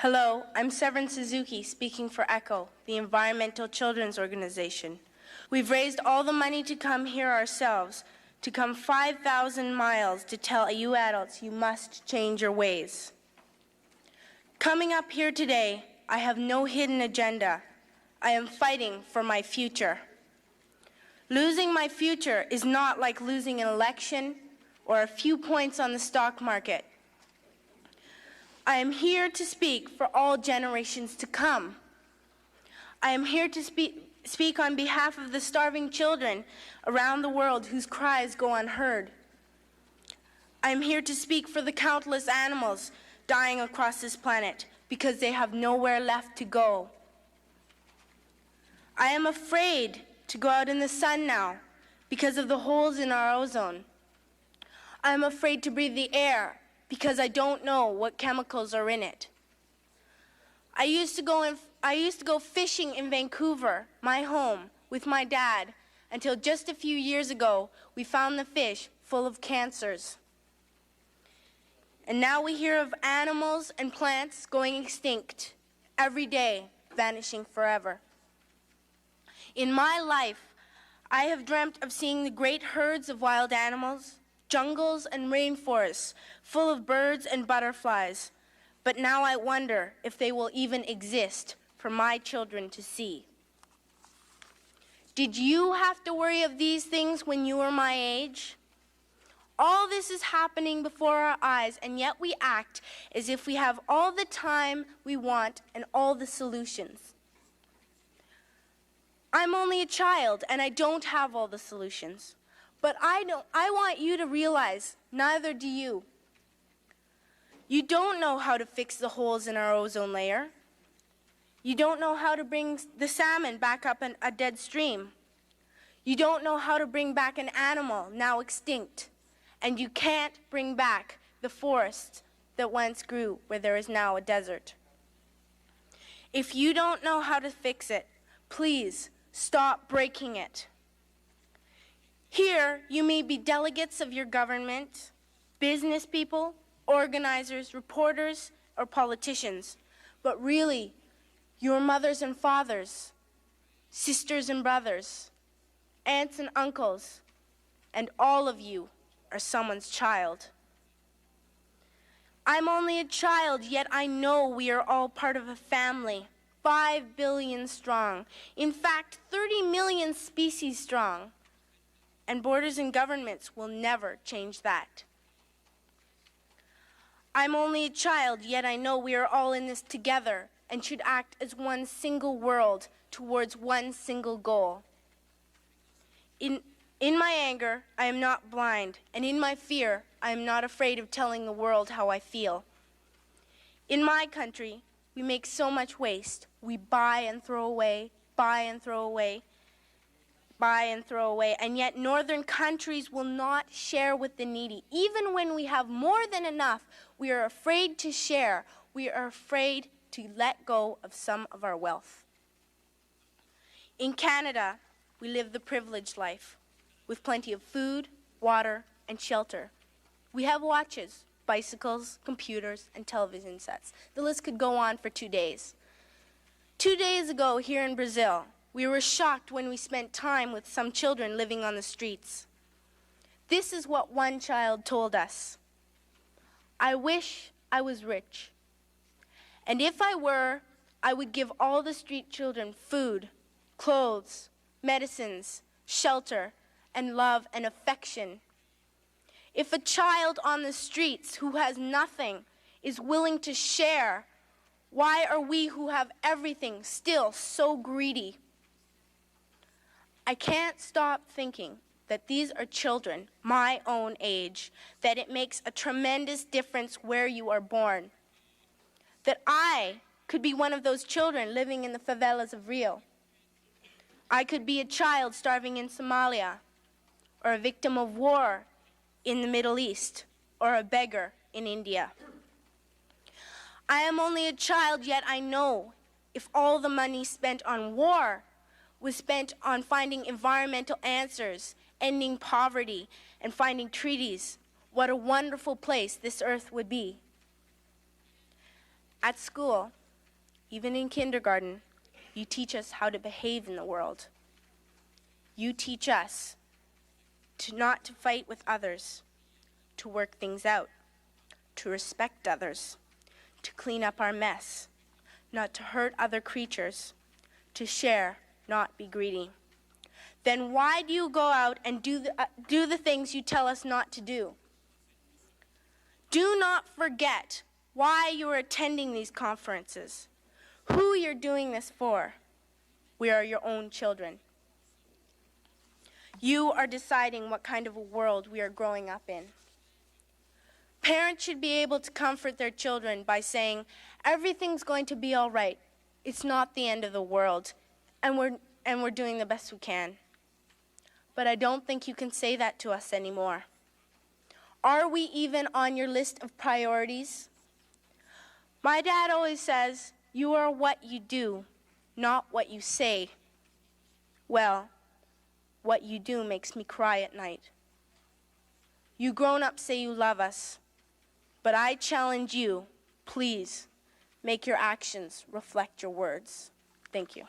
Hello, I'm Severin Suzuki, speaking for ECHO, the Environmental Children's Organization. We've raised all the money to come here ourselves, to come 5,000 miles to tell you adults you must change your ways. Coming up here today, I have no hidden agenda. I am fighting for my future. Losing my future is not like losing an election or a few points on the stock market. I am here to speak for all generations to come. I am here to speak on behalf of the starving children around the world whose cries go unheard. I am here to speak for the countless animals dying across this planet because they have nowhere left to go. I am afraid to go out in the sun now because of the holes in our ozone. I am afraid to breathe the air because I don't know what chemicals are in it. I used to go fishing in Vancouver, my home, with my dad, until just a few years ago we found the fish full of cancers. And now we hear of animals and plants going extinct every day, vanishing forever. In my life, I have dreamt of seeing the great herds of wild animals, jungles and rainforests full of birds and butterflies, but now I wonder if they will even exist for my children to see. Did you have to worry of these things when you were my age? All this is happening before our eyes, and yet we act as if we have all the time we want and all the solutions. I'm only a child, and I don't have all the solutions. But I want you to realize, neither do you. You don't know how to fix the holes in our ozone layer. You don't know how to bring the salmon back up a dead stream. You don't know how to bring back an animal now extinct. And you can't bring back the forest that once grew where there is now a desert. If you don't know how to fix it, please stop breaking it. Here, you may be delegates of your government, business people, organizers, reporters, or politicians, but really, your mothers and fathers, sisters and brothers, aunts and uncles, and all of you are someone's child. I'm only a child, yet I know we are all part of a family, 5 billion strong, in fact, 30 million species strong. And borders and governments will never change that. I'm only a child, yet I know we are all in this together and should act as one single world towards one single goal. In my anger, I am not blind, and in my fear, I am not afraid of telling the world how I feel. In my country, we make so much waste. We buy and throw away, buy and throw away, buy and throw away, and yet northern countries will not share with the needy. Even when we have more than enough, we are afraid to share. We are afraid to let go of some of our wealth. In Canada, we live the privileged life with plenty of food, water, and shelter. We have watches, bicycles, computers, and television sets. The list could go on for 2 days. 2 days ago here in Brazil, we were shocked when we spent time with some children living on the streets. This is what one child told us. I wish I was rich. And if I were, I would give all the street children food, clothes, medicines, shelter, and love and affection. If a child on the streets who has nothing is willing to share, why are we who have everything still so greedy? I can't stop thinking that these are children my own age, that it makes a tremendous difference where you are born. That I could be one of those children living in the favelas of Rio. I could be a child starving in Somalia, or a victim of war in the Middle East, or a beggar in India. I am only a child, yet I know if all the money spent on war was spent on finding environmental answers, ending poverty, and finding treaties, what a wonderful place this earth would be. At school, even in kindergarten, you teach us how to behave in the world. You teach us not to fight with others, to work things out, to respect others, to clean up our mess, not to hurt other creatures, to share, not be greedy. Then why do you go out and do the things you tell us not to do? Do not forget why you are attending these conferences, who you're doing this for. We are your own children. You are deciding what kind of a world we are growing up in. Parents should be able to comfort their children by saying, everything's going to be all right. It's not the end of the world, and we're doing the best we can. But I don't think you can say that to us anymore. Are we even on your list of priorities? My dad always says, you are what you do, not what you say. Well, what you do makes me cry at night. You grown-ups say you love us, but I challenge you, please, make your actions reflect your words. Thank you.